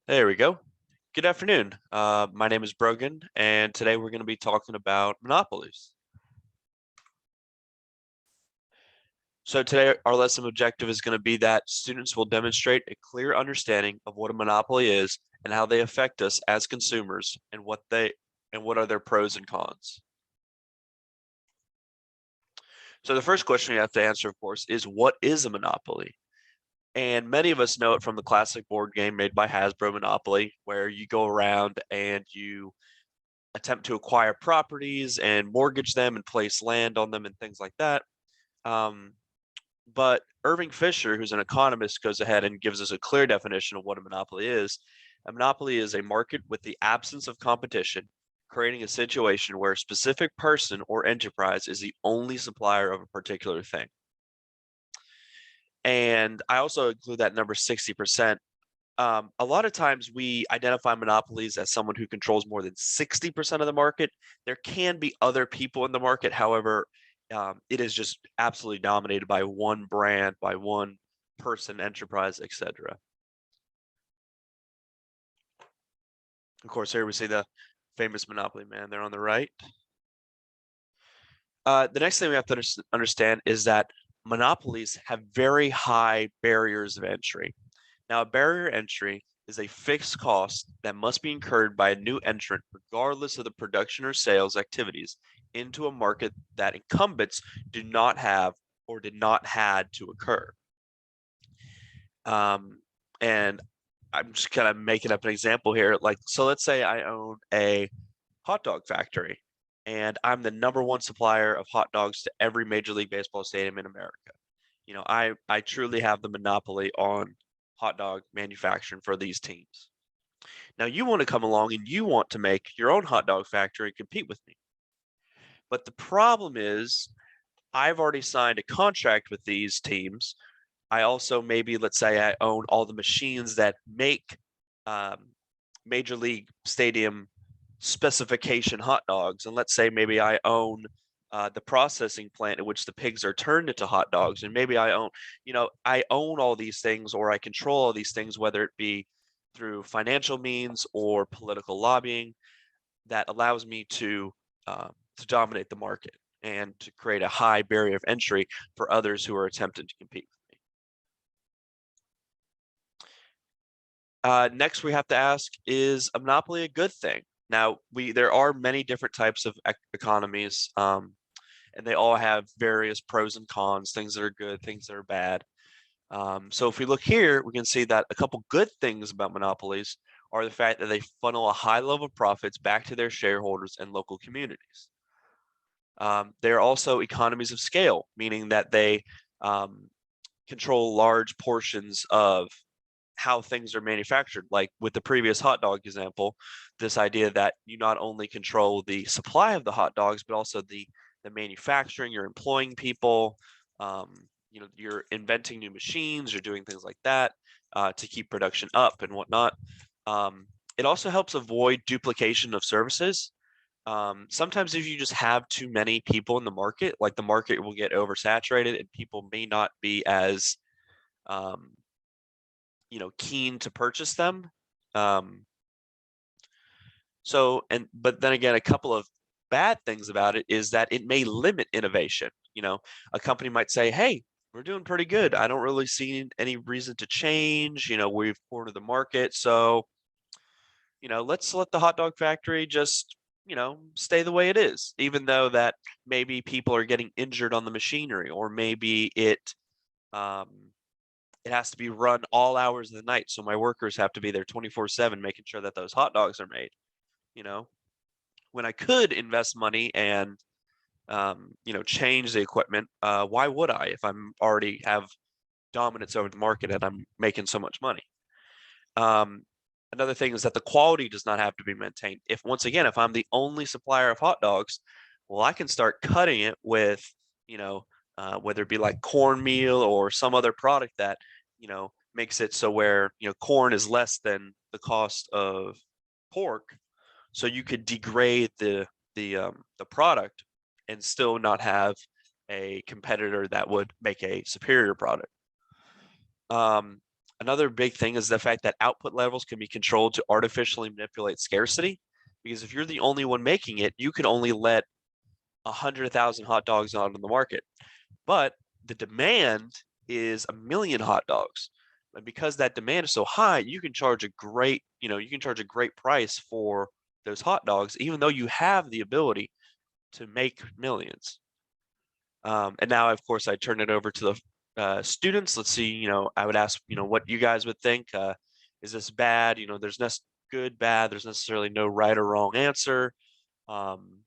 There we go. Good afternoon. My name is Brogan, and today we're going to be talking about monopolies. So today our lesson objective is going to be that students will demonstrate a clear understanding of what a monopoly is and how they affect us as consumers and what are their pros and cons. So the first question we have to answer, of course, is what is a monopoly? And many of us know it from the classic board game made by Hasbro, Monopoly, where you go around and you attempt to acquire properties and mortgage them and place land on them and things like that. Um, but Irving Fisher, who's an economist, goes ahead and gives us a clear definition of what a monopoly is. A monopoly is a market with the absence of competition, creating a situation where a specific person or enterprise is the only supplier of a particular thing. And I also include that number 60%. A lot of times we identify monopolies as someone who controls more than 60% of the market. There can be other people in the market. However, it is just absolutely dominated by one brand, by one person, enterprise, etc. Of course, here we see the famous Monopoly man there on the right. The next thing we have to understand is that monopolies have very high barriers of entry. Now, a barrier entry is a fixed cost that must be incurred by a new entrant, regardless of the production or sales activities, into a market that incumbents do not have or did not had to occur. And I'm just kind of making up an example here. Like, so let's say I own a hot dog factory and I'm the number one supplier of hot dogs to every Major League Baseball stadium in America. I truly have the monopoly on hot dog manufacturing for these teams. Now you want to come along and you want to make your own hot dog factory and compete with me. But the problem is I've already signed a contract with these teams. I also maybe, let's say I own all the machines that make um, Major League Stadium specification hot dogs. And let's say maybe I own the processing plant in which the pigs are turned into hot dogs. And maybe I own all these things or I control all these things, whether it be through financial means or political lobbying that allows me to dominate the market and to create a high barrier of entry for others who are attempting to compete with me. Next, we have to ask, is a monopoly a good thing? Now, there are many different types of economies, and they all have various pros and cons, things that are good, things that are bad. So if we look here, we can see that a couple good things about monopolies are the fact that they funnel a high level of profits back to their shareholders and local communities. They're also economies of scale, meaning that they um, control large portions of how things are manufactured. Like with the previous hot dog example, this idea that you not only control the supply of the hot dogs, but also the manufacturing. You're employing people. You're inventing new machines. You're doing things like that to keep production up and whatnot. It also helps avoid duplication of services. Sometimes if you just have too many people in the market, like the market will get oversaturated and people may not be as um, keen to purchase them. Um, but then again, a couple of bad things about it is that it may limit innovation. A company might say, "Hey, we're doing pretty good. I don't really see any reason to change. We've cornered the market, so let's let the hot dog factory just stay the way it is, even though that maybe people are getting injured on the machinery, or maybe um, it has to be run all hours of the night. So my workers have to be there 24/7, making sure that those hot dogs are made, you know, when I could invest money and, change the equipment. Why would I, if I'm already have dominance over the market and I'm making so much money? Um, Another thing is that the quality does not have to be maintained. If I'm the only supplier of hot dogs, well, I can start cutting it with, you know, whether it be like cornmeal or some other product that, makes it so where, corn is less than the cost of pork. So you could degrade the product and still not have a competitor that would make a superior product. Um, Another big thing is the fact that output levels can be controlled to artificially manipulate scarcity. Because if you're the only one making it, you can only let 100,000 hot dogs out on the market. But the demand is 1 million hot dogs. And because that demand is so high, you can charge a great, you can charge a great price for those hot dogs, even though you have the ability to make millions. And now, of course, I turn it over to the students. Let's see, I would ask, what you guys would think. Is this bad? There's no good, bad. There's necessarily no right or wrong answer. Um,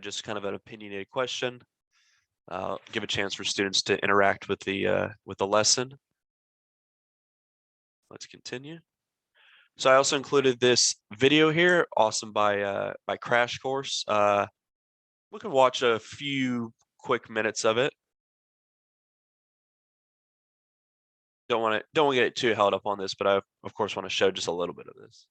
just kind of an opinionated question. Give a chance for students to interact with the lesson. Let's continue. So I also included this video here, awesome by Crash Course. We can watch a few quick minutes of it. Don't want to get too held up on this, but I of course want to show just a little bit of this.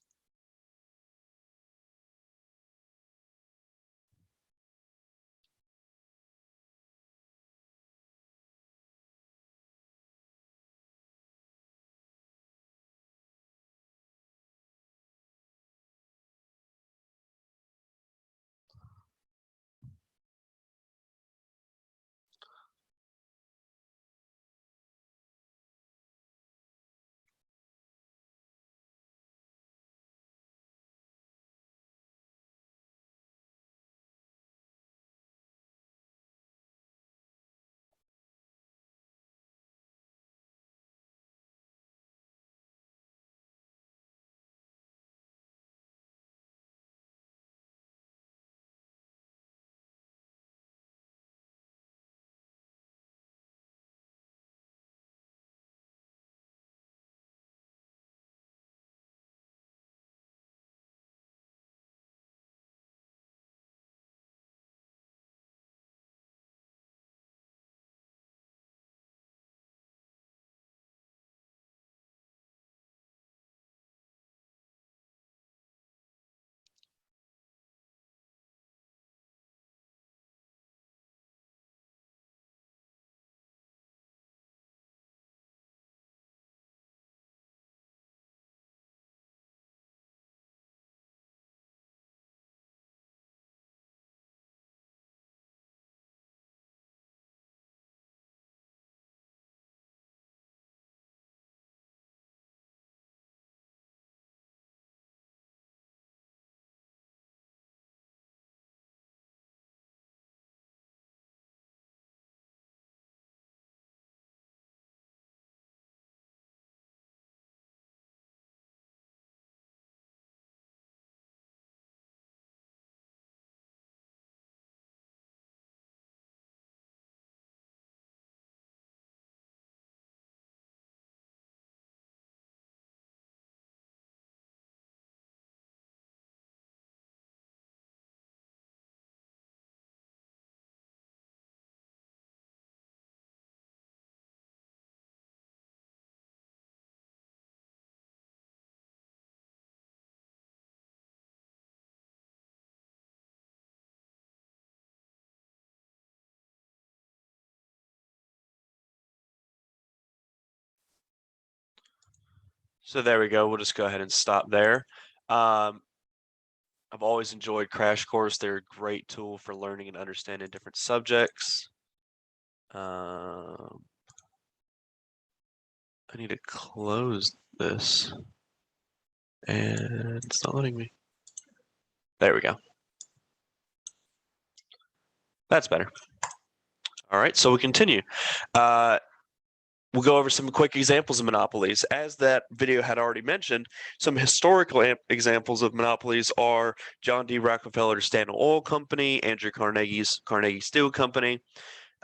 So there we go. We'll just go ahead and stop there. I've always enjoyed Crash Course. They're a great tool for learning and understanding different subjects. I need to close this, and it's not letting me. There we go. That's better. All right, so we continue. We'll go over some quick examples of monopolies. As that video had already mentioned, some historical examples of monopolies are John D. Rockefeller's Standard Oil Company, Andrew Carnegie's Carnegie Steel Company.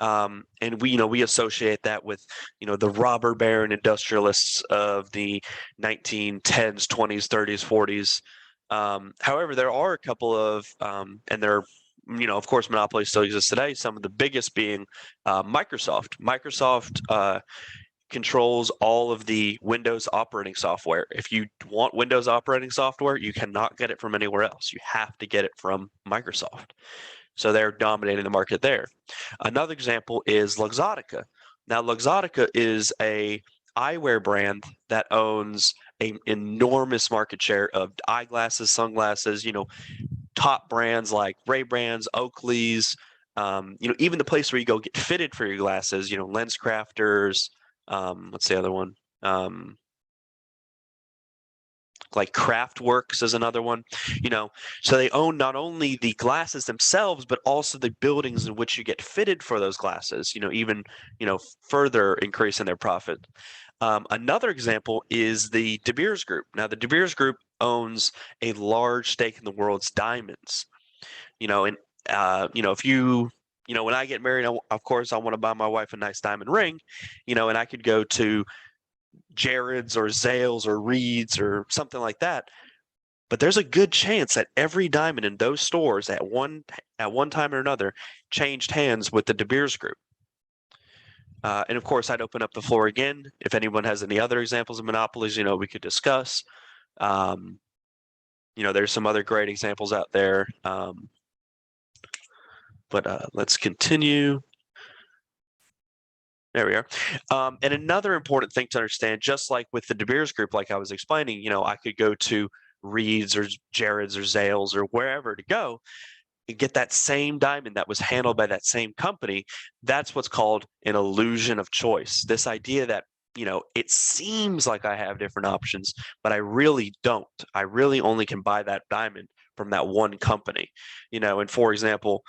And we associate that with, the robber baron industrialists of the 1910s, 20s, 30s, 40s. However, there are a couple of, and there are, of course, monopolies still exist today. Some of the biggest being Microsoft. Microsoft controls all of the Windows operating software. If you want Windows operating software, you cannot get it from anywhere else. You have to get it from Microsoft. So they're dominating the market there. Another example is Luxottica. Now, Luxottica is a eyewear brand that owns an enormous market share of eyeglasses, sunglasses, top brands like Ray-Bans, Oakley's, even the place where you go get fitted for your glasses, Lens Crafters, what's the other one? Like Craftworks is another one, so they own not only the glasses themselves, but also the buildings in which you get fitted for those glasses, even, further increasing their profit. Another example is the De Beers Group. Now, the De Beers Group owns a large stake in the world's diamonds, and, if when I get married, of course, I want to buy my wife a nice diamond ring, and I could go to Jared's or Zales or Reed's or something like that. But there's a good chance that every diamond in those stores at one time or another changed hands with the De Beers Group. And of course, I'd open up the floor again. If anyone has any other examples of monopolies, we could discuss. There's some other great examples out there. But let's continue. There we are. And another important thing to understand, just like with the De Beers Group, like I was explaining, I could go to Reed's or Jared's or Zales or wherever to go and get that same diamond that was handled by that same company. That's what's called an illusion of choice. This idea that, it seems like I have different options, but I really don't. I really only can buy that diamond from that one company, and for example,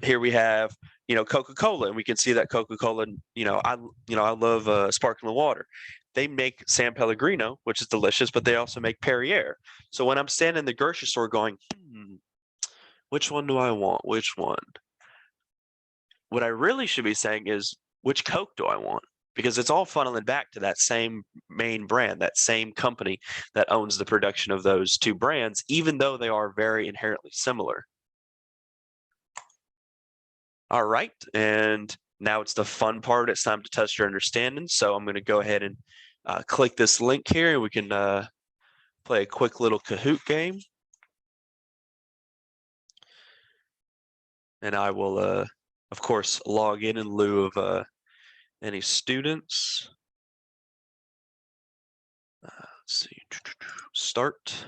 here we have, Coca-Cola, and we can see that Coca-Cola, I love sparkling water. They make San Pellegrino, which is delicious, but they also make Perrier. So when I'm standing in the grocery store going, which one do I want? Which one? What I really should be saying is, which Coke do I want? Because it's all funneling back to that same main brand, that same company that owns the production of those two brands, even though they are very inherently similar. All right, and now it's the fun part. It's time to test your understanding. So I'm going to go ahead and click this link here, and we can play a quick little Kahoot game. And I will, of course, log in lieu of any students. Let's see, start.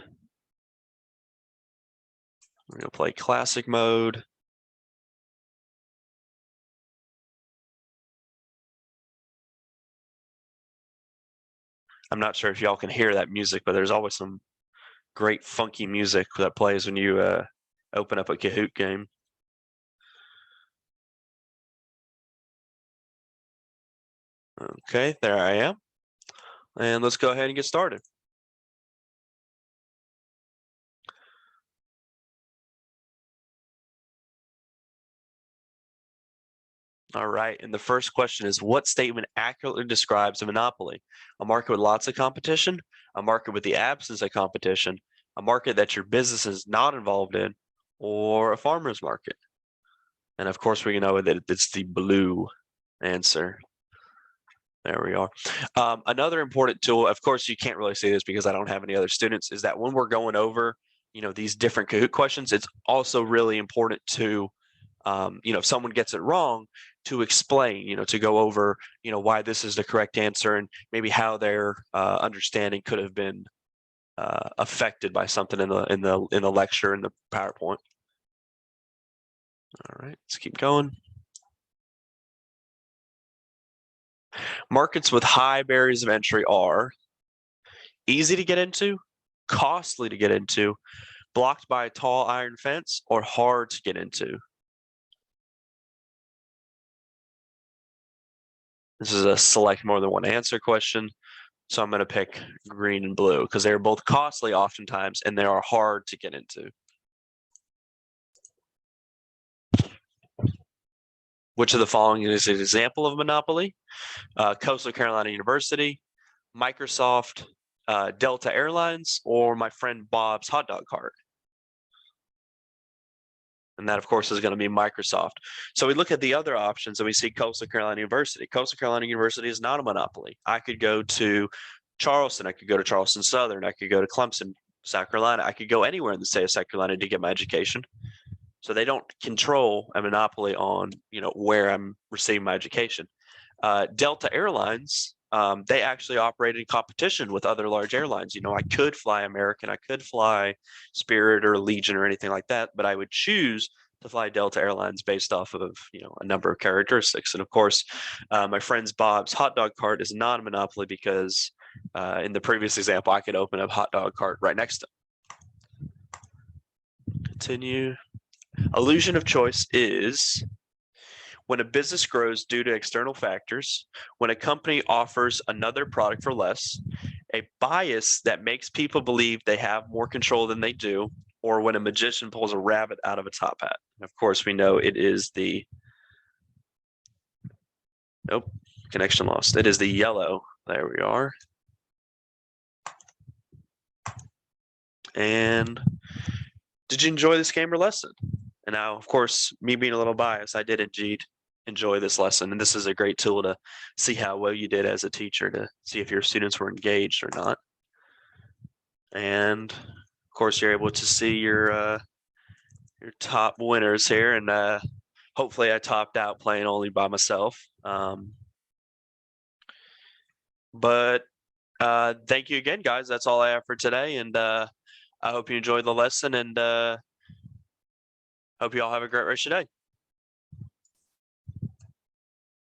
We're going to play classic mode. I'm not sure if y'all can hear that music, but there's always some great funky music that plays when you open up a Kahoot game. Okay, there I am. And let's go ahead and get started. All right, and the first question is, what statement accurately describes a monopoly? A market with lots of competition, a market with the absence of competition, a market that your business is not involved in, or a farmer's market? And of course, we know that it's the blue answer. There we are. Another important tool, of course, you can't really see this because I don't have any other students, is that when we're going over, these different Kahoot questions, it's also really important to, if someone gets it wrong, to explain, to go over, why this is the correct answer and maybe how their understanding could have been affected by something in the lecture in the PowerPoint. All right, let's keep going. Markets with high barriers of entry are easy to get into, costly to get into, blocked by a tall iron fence, or hard to get into. This is a select more than one answer question. So I'm going to pick green and blue because they're both costly oftentimes and they are hard to get into. Which of the following is an example of a monopoly? Coastal Carolina University, Microsoft, Delta Airlines, or my friend Bob's hot dog cart? And that, of course, is going to be Microsoft. So we look at the other options and we see Coastal Carolina University. Coastal Carolina University is not a monopoly. I could go to Charleston. I could go to Charleston Southern. I could go to Clemson, South Carolina. I could go anywhere in the state of South Carolina to get my education. So they don't control a monopoly on, where I'm receiving my education. Delta Airlines, they actually operated in competition with other large airlines. I could fly American, I could fly Spirit or Legion or anything like that, but I would choose to fly Delta Airlines based off of, a number of characteristics. And of course, my friend's Bob's hot dog cart is not a monopoly because in the previous example, I could open a hot dog cart right next to him. Continue. Illusion of choice is when a business grows due to external factors, when a company offers another product for less, a bias that makes people believe they have more control than they do, or when a magician pulls a rabbit out of a top hat. And of course, we know it is the, nope, connection lost. It is the yellow. There we are. And did you enjoy this game or lesson? And now, of course, me being a little biased, I did indeed enjoy this lesson. And this is a great tool to see how well you did as a teacher, to see if your students were engaged or not. And of course, you're able to see your top winners here. And hopefully I topped out playing only by myself. But thank you again, guys. That's all I have for today. And I hope you enjoyed the lesson, and hope you all have a great rest of your day.